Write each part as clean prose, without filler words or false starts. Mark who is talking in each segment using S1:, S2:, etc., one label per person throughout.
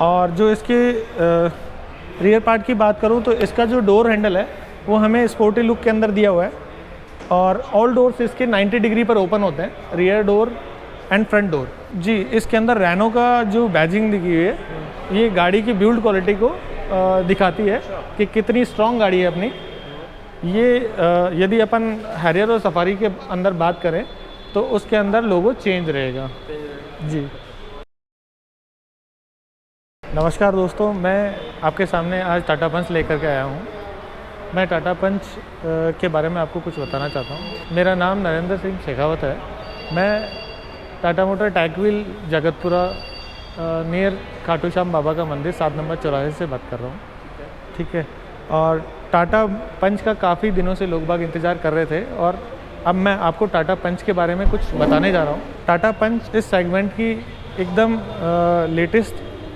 S1: और जो इसके रियर पार्ट की बात करूं तो इसका जो डोर हैंडल है वो हमें स्पोर्टी लुक के अंदर दिया हुआ है और ऑल डोर्स इसके 90 डिग्री पर ओपन होते हैं, rear door and front door. जी, इसके अंदर रैनो का जो बैजिंग दिखी हुई है ये गाड़ी की बिल्ड क्वालिटी को दिखाती है कि कितनी स्ट्रॉन्ग गाड़ी है अपनी। ये यदि अपन हैरियर और सफारी के अंदर बात करें तो उसके अंदर लोगो चेंज रहेगा। जी, नमस्कार दोस्तों, मैं आपके सामने आज टाटा पंच लेकर के आया हूँ। मैं टाटा पंच के बारे में आपको कुछ बताना चाहता हूँ। मेरा नाम नरेंद्र सिंह शेखावत है। मैं टाटा मोटर टैगव्हील जगतपुरा नियर खाटू श्याम बाबा का मंदिर 7 नंबर चौराहे से बात कर रहा हूँ। ठीक है, और टाटा पंच का काफ़ी दिनों से लोग बाग इंतज़ार कर रहे थे और अब मैं आपको टाटा पंच के बारे में कुछ बताने जा रहा हूँ। टाटा पंच इस सेगमेंट की एकदम लेटेस्ट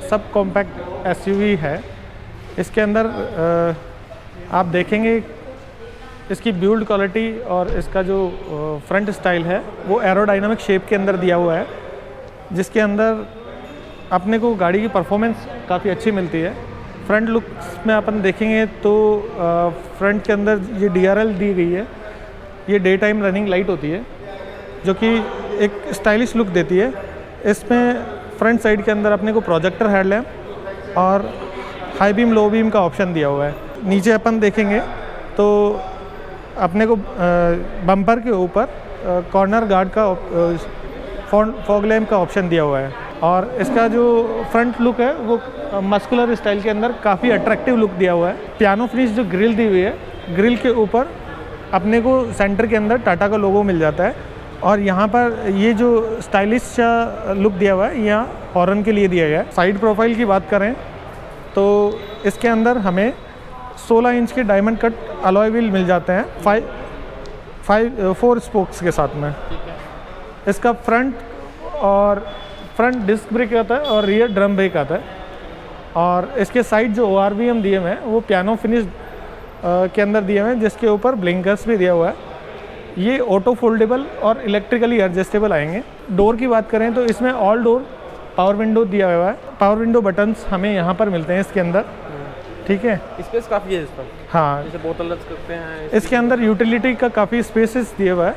S1: सब कॉम्पैक्ट एसयूवी है। इसके अंदर आप देखेंगे इसकी बिल्ड क्वालिटी और इसका जो फ्रंट स्टाइल है वो एरोडायनामिक शेप के अंदर दिया हुआ है, जिसके अंदर अपने को गाड़ी की परफॉर्मेंस काफ़ी अच्छी मिलती है। फ्रंट लुक्स में अपन देखेंगे तो फ्रंट के अंदर ये DRL दी गई है। ये डे टाइम रनिंग लाइट होती है जो कि एक स्टाइलिश लुक देती है। इसमें फ्रंट साइड के अंदर अपने को प्रोजेक्टर हेडलैम्प और हाई बीम लो बीम का ऑप्शन दिया हुआ है। नीचे अपन देखेंगे तो अपने को बम्पर के ऊपर कॉर्नर गार्ड का फॉग लैम्प का ऑप्शन दिया हुआ है और इसका जो फ्रंट लुक है वो मस्कुलर स्टाइल के अंदर काफ़ी अट्रैक्टिव लुक दिया हुआ है। पियानो फिनिश जो ग्रिल दी हुई है, ग्रिल के ऊपर अपने को सेंटर के अंदर टाटा का लोगो मिल जाता है और यहाँ पर ये जो स्टाइलिश लुक दिया हुआ है यहाँ हॉर्न के लिए दिया गया है। साइड प्रोफाइल की बात करें तो इसके अंदर हमें 16 इंच के डायमंड कट अलॉय व्हील मिल जाते हैं 4 स्पोक्स के साथ में। इसका फ्रंट डिस्क ब्रेक आता है और रियर ड्रम ब्रेक आता है और इसके साइड जो ORVM दिए हुए हैं वो पियानो फिनिश के अंदर दिए हुए हैं, जिसके ऊपर ब्लिंकर्स भी दिया हुआ है। ये ऑटो फोल्डेबल और इलेक्ट्रिकली एडजस्टेबल आएंगे। डोर की बात करें तो इसमें ऑल डोर पावर विंडो दिया हुआ है। पावर विंडो बटन्स हमें यहाँ पर मिलते हैं इसके अंदर। ठीक है,
S2: स्पेस काफ़ी है इस पर।
S1: हाँ,
S2: जैसे बोतल रख सकते हैं।
S1: इसके अंदर यूटिलिटी का काफ़ी स्पेसेस दिए हुआ है,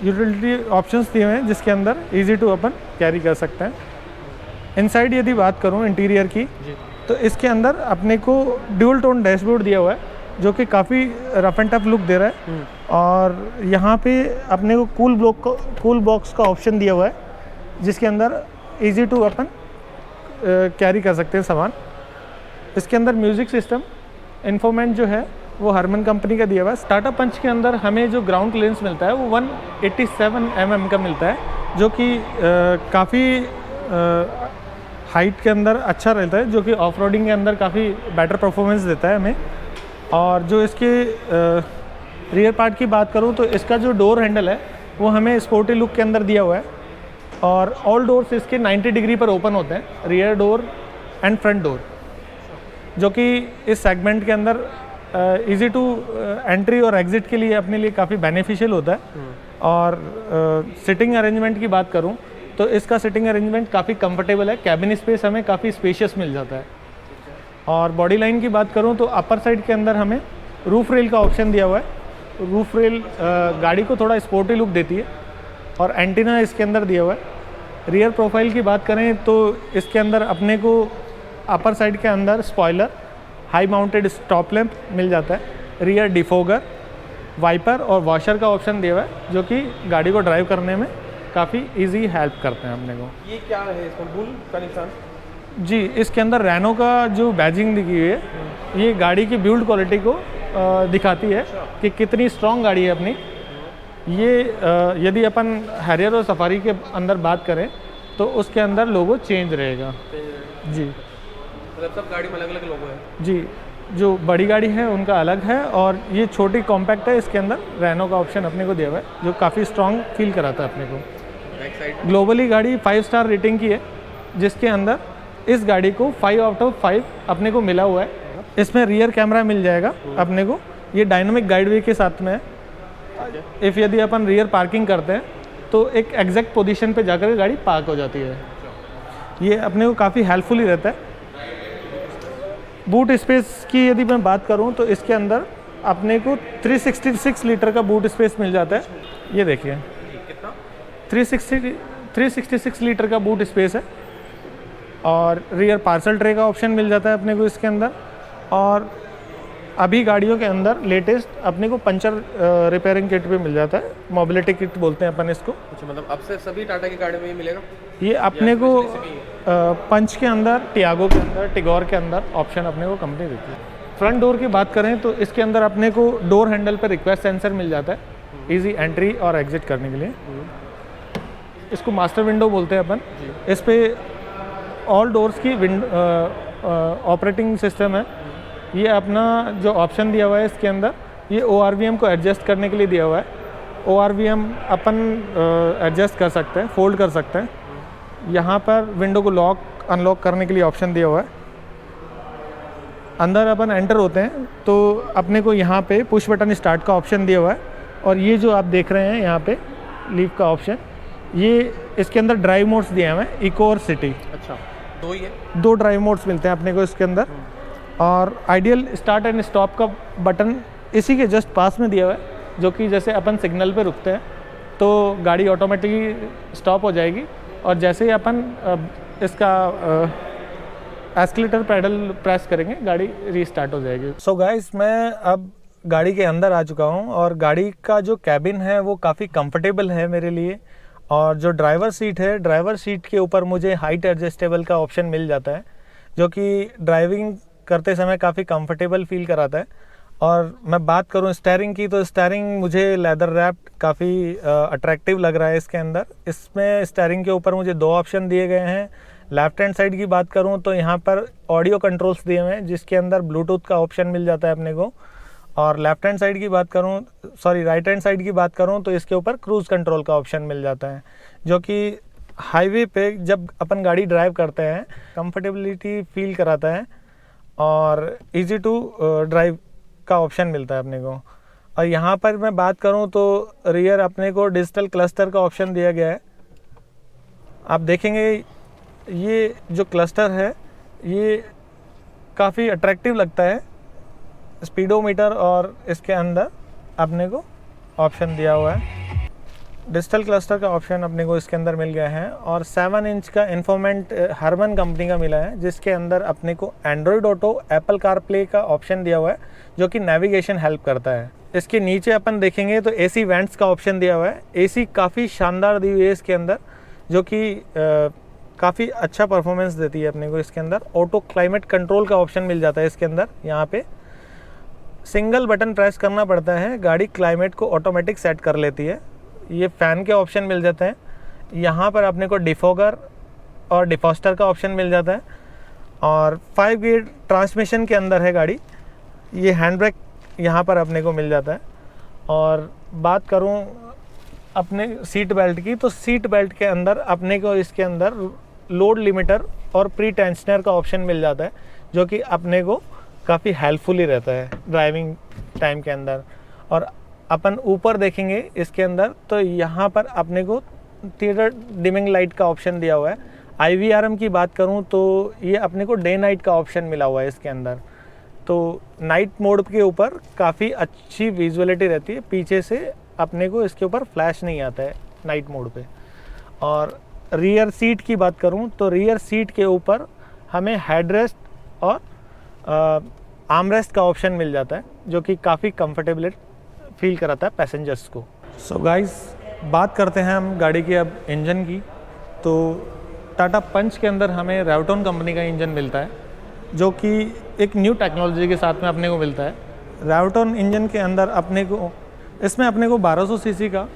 S1: यूटिलिटी ऑप्शंस दिए हुए हैं जिसके अंदर इजी टू अपन कैरी कर सकते हैं। इनसाइड यदि बात करूँ इंटीरियर की तो इसके अंदर अपने को ड्यूल टोन डैशबोर्ड दिया हुआ है जो कि काफ़ी रफ एंड टफ लुक दे रहा है और यहाँ पे अपने को कूल बॉक्स का ऑप्शन दिया हुआ है जिसके अंदर इजी टू अपन कैरी कर सकते हैं सामान। इसके अंदर म्यूज़िक सिस्टम इन्फोमेंट जो है वो हरमन कंपनी का दिया हुआ है। टाटा पंच के अंदर हमें जो ग्राउंड क्लियरेंस मिलता है वो 187 mm का मिलता है जो कि काफ़ी हाइट के अंदर अच्छा रहता है, जो कि ऑफ रोडिंग के अंदर काफ़ी बेटर परफॉर्मेंस देता है हमें। और जो इसके रियर पार्ट की बात करूं तो इसका जो डोर हैंडल है वो हमें स्पोर्टी लुक के अंदर दिया हुआ है और ऑल डोर्स इसके 90 डिग्री पर ओपन होते हैं, rear door and front door, जो कि इस सेगमेंट के अंदर इजी टू एंट्री और एग्जिट के लिए अपने लिए काफ़ी बेनिफिशियल होता है। और सिटिंग अरेंजमेंट की बात करूं तो इसका सिटिंग अरेंजमेंट काफ़ी कंफर्टेबल है। कैबिन स्पेस हमें काफ़ी स्पेशियस मिल जाता है। और बॉडी लाइन की बात करूं तो अपर साइड के अंदर हमें रूफ रेल का ऑप्शन दिया हुआ है। रूफ रेल गाड़ी को थोड़ा स्पोर्टी लुक देती है और एंटीना इसके अंदर दिया हुआ है। रियर प्रोफाइल की बात करें तो इसके अंदर अपने को अपर साइड के अंदर spoiler, high mounted stop lamp मिल जाता है, रियर डिफोगर, वाइपर और वॉशर का ऑप्शन दिया हुआ है जो कि गाड़ी को ड्राइव करने में काफ़ी इजी हेल्प करते हैं अपने को।
S2: ये क्या है इसमें बुल का निशान?
S1: जी, इसके अंदर रैनो का जो बैजिंग दिखी हुई है ये गाड़ी की बिल्ड क्वालिटी को दिखाती है कि कितनी स्ट्रॉन्ग गाड़ी है अपनी। ये यदि अपन हैरियर और सफारी के अंदर बात करें तो उसके अंदर लोगो चेंज रहेगा। जी,
S2: मतलब सब गाड़ी में अलग अलग लोगो है।
S1: जी, जो बड़ी गाड़ी है उनका अलग है और ये छोटी कॉम्पैक्ट है, इसके अंदर रैनो का ऑप्शन अपने को दिया हुआ है जो काफ़ी स्ट्रॉन्ग फील कराता है अपने को।
S2: बैक साइड
S1: ग्लोबली गाड़ी 5 स्टार रेटिंग की है, जिसके अंदर इस गाड़ी को 5 आउट ऑफ 5 अपने को मिला हुआ है। इसमें रियर कैमरा मिल जाएगा अपने को, ये डायनामिक गाइडवे के साथ में है। इफ़ यदि अपन रियर पार्किंग करते हैं तो एक एग्जैक्ट पोजीशन पे जाकर गाड़ी पार्क हो जाती है। ये अपने को काफ़ी हेल्पफुल ही रहता है। बूट स्पेस की यदि मैं बात करूं तो इसके अंदर अपने को 366 लीटर का बूट स्पेस मिल जाता है। ये देखिए
S2: कितना?
S1: 366 लीटर का बूट स्पेस है। और रियर पार्सल ट्रे का ऑप्शन मिल जाता है अपने को इसके अंदर। और अभी गाड़ियों के अंदर लेटेस्ट अपने को पंचर रिपेयरिंग किट भी मिल जाता है, मोबिलिटी किट बोलते हैं अपन इसको।
S2: अच्छा, मतलब अब से सभी टाटा की गाड़ी में ये मिलेगा?
S1: ये अपने को पंच के अंदर, टियागो के अंदर, टिगोर के अंदर ऑप्शन अपने को कंपनी देती है। फ्रंट डोर की बात करें तो इसके अंदर अपने को डोर हैंडल पर रिक्वेस्ट सेंसर मिल जाता है इजी एंट्री और एग्जिट करने के लिए। इसको मास्टर विंडो बोलते हैं अपन। इस पे ऑल डोर्स की ऑपरेटिंग सिस्टम है। ये अपना जो ऑप्शन दिया हुआ है इसके अंदर, ये ORVM को एडजस्ट करने के लिए दिया हुआ है। ORVM अपन एडजस्ट कर सकते हैं, फोल्ड कर सकते हैं। यहाँ पर विंडो को लॉक अनलॉक करने के लिए ऑप्शन दिया हुआ है। अंदर अपन एंटर होते हैं तो अपने को यहाँ पे पुश बटन स्टार्ट का ऑप्शन दिया हुआ है। और ये जो आप देख रहे हैं यहाँ पे लीव का ऑप्शन, ये इसके अंदर ड्राइव मोड्स दिए हुए हैं, इको और सिटी।
S2: अच्छा, दो ही है?
S1: 2 ड्राइव मोड्स मिलते हैं अपने को इसके अंदर। और आइडियल स्टार्ट एंड स्टॉप का बटन इसी के जस्ट पास में दिया हुआ है, जो कि जैसे अपन सिग्नल पे रुकते हैं तो गाड़ी ऑटोमेटिकली स्टॉप हो जाएगी। और जैसे ही अपन इसका एस्केलेटर पैडल प्रेस करेंगे गाड़ी रीस्टार्ट हो जाएगी। सो गाइस, मैं अब गाड़ी के अंदर आ चुका हूँ और गाड़ी का जो कैबिन है वो काफ़ी कंफर्टेबल है मेरे लिए। और जो ड्राइवर सीट है, ड्राइवर सीट के ऊपर मुझे हाइट एडजस्टेबल का ऑप्शन मिल जाता है, जो कि ड्राइविंग करते समय काफ़ी कंफर्टेबल फील कराता है। और मैं बात करूं स्टीयरिंग की, तो स्टीयरिंग मुझे लेदर रैप्ड काफ़ी अट्रैक्टिव लग रहा है इसके अंदर। इसमें स्टीयरिंग के ऊपर मुझे 2 ऑप्शन दिए गए हैं। लेफ्ट हैंड साइड की बात करूं तो यहाँ पर ऑडियो कंट्रोल्स दिए हुए हैं, जिसके अंदर ब्लूटूथ का ऑप्शन मिल जाता है अपने को। और लेफ्ट हैंड साइड की बात करूं, राइट हैंड साइड की बात करूं तो इसके ऊपर क्रूज़ कंट्रोल का ऑप्शन मिल जाता है, जो कि हाईवे पे जब अपन गाड़ी ड्राइव करते हैं कंफर्टेबिलिटी फील कराता है और इजी टू ड्राइव का ऑप्शन मिलता है अपने को। और यहाँ पर मैं बात करूँ तो रियर अपने को डिजिटल क्लस्टर का ऑप्शन दिया गया है। आप देखेंगे ये जो क्लस्टर है ये काफ़ी अट्रैक्टिव लगता है। स्पीडोमीटर और इसके अंदर अपने को ऑप्शन दिया हुआ है। डिजिटल क्लस्टर का ऑप्शन अपने को इसके अंदर मिल गया है। और 7 इंच का इन्फोमेंट हरमन कंपनी का मिला है, जिसके अंदर अपने को एंड्रॉयड ऑटो, एप्पल कारप्ले का ऑप्शन दिया हुआ है, जो कि नेविगेशन हेल्प करता है। इसके नीचे अपन देखेंगे तो AC वेंट्स का ऑप्शन दिया हुआ है। AC काफ़ी शानदार दी हुई है इसके अंदर, जो कि काफ़ी अच्छा परफॉर्मेंस देती है अपने को इसके अंदर। ऑटो क्लाइमेट कंट्रोल का ऑप्शन मिल जाता है इसके अंदर। यहाँ पे सिंगल बटन प्रेस करना पड़ता है, गाड़ी क्लाइमेट को ऑटोमेटिक सेट कर लेती है। ये फ़ैन के ऑप्शन मिल जाते हैं। यहाँ पर अपने को डिफॉगर और डिफॉस्टर का ऑप्शन मिल जाता है। और 5 गियर ट्रांसमिशन के अंदर है गाड़ी। ये हैंड ब्रेक यहाँ पर अपने को मिल जाता है। और बात करूँ अपने सीट बेल्ट की, तो सीट बेल्ट के अंदर अपने को इसके अंदर लोड लिमिटर और प्री टेंशनर का ऑप्शन मिल जाता है, जो कि अपने को काफ़ी हेल्पफुल ही रहता है ड्राइविंग टाइम के अंदर। और अपन ऊपर देखेंगे इसके अंदर तो यहाँ पर अपने को थिएटर डिमिंग लाइट का ऑप्शन दिया हुआ है। IVRM की बात करूँ तो ये अपने को डे नाइट का ऑप्शन मिला हुआ है इसके अंदर। तो नाइट मोड के ऊपर काफ़ी अच्छी विजुअलिटी रहती है, पीछे से अपने को इसके ऊपर फ्लैश नहीं आता है नाइट मोड पे। और रियर सीट की बात करूँ तो रियर सीट के ऊपर हमें हेडरेस्ट और आर्मरेस्ट का ऑप्शन मिल जाता है, जो कि काफ़ी कंफर्टेबल फील कराता है पैसेंजर्स को। सो गाइस, बात करते हैं हम गाड़ी की अब इंजन की। तो टाटा पंच के अंदर हमें रेवटॉन कंपनी का इंजन मिलता है, जो कि एक न्यू टेक्नोलॉजी के साथ में अपने को मिलता है। रेवटॉन इंजन के अंदर अपने को 1200 सीसी का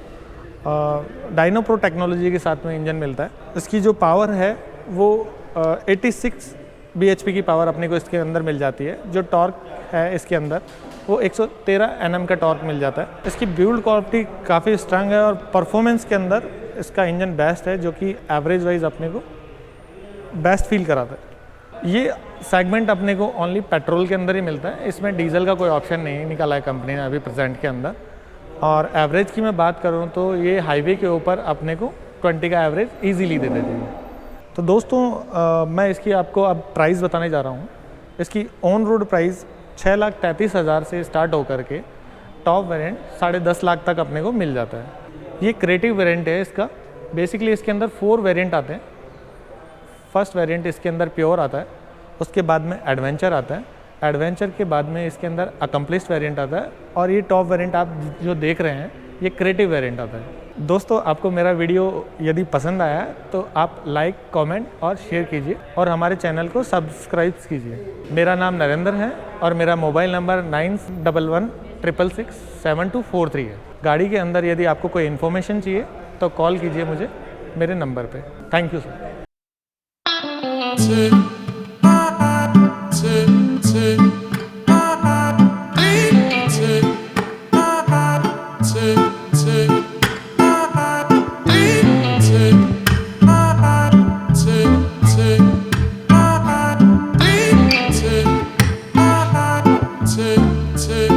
S1: डायनो प्रो टेक्नोलॉजी के साथ में इंजन मिलता है। इसकी जो पावर है वो 86 bhp की पावर अपने को इसके अंदर मिल जाती है। जो टॉर्क है इसके अंदर वो 113 Nm का टॉर्क मिल जाता है। इसकी बिल्ड क्वालिटी काफ़ी स्ट्रांग है और परफॉर्मेंस के अंदर इसका इंजन बेस्ट है, जो कि एवरेज वाइज अपने को बेस्ट फील कराता है। ये सेगमेंट अपने को ओनली पेट्रोल के अंदर ही मिलता है, इसमें डीजल का कोई ऑप्शन नहीं निकाला है कंपनी ने अभी प्रेजेंट के अंदर। और एवरेज की मैं बात करूँ तो ये हाईवे के ऊपर अपने को 20 का एवरेज ईजीली दे देती है। तो दोस्तों मैं इसकी आपको अब प्राइस बताने जा रहा हूँ। इसकी ऑन रोड प्राइस 6,33,000 से स्टार्ट होकर के टॉप वेरिएंट 10.5 लाख तक अपने को मिल जाता है। ये क्रिएटिव वेरिएंट है इसका। बेसिकली इसके अंदर 4 वेरिएंट आते हैं। फर्स्ट वेरिएंट इसके अंदर प्योर आता है, उसके बाद में एडवेंचर आता है, एडवेंचर के बाद में इसके अंदर अकम्प्लिश्ड वेरिएंट आता है, और ये टॉप वेरिएंट आप जो देख रहे हैं ये क्रिएटिव वेरिएंट आता है। दोस्तों, आपको मेरा वीडियो यदि पसंद आया तो आप लाइक, कमेंट और शेयर कीजिए और हमारे चैनल को सब्सक्राइब कीजिए। मेरा नाम नरेंद्र है और मेरा मोबाइल नंबर 9116667243 है। गाड़ी के अंदर यदि आपको कोई इन्फॉर्मेशन चाहिए तो कॉल कीजिए मुझे मेरे नंबर पे। Thank you sir.
S3: Take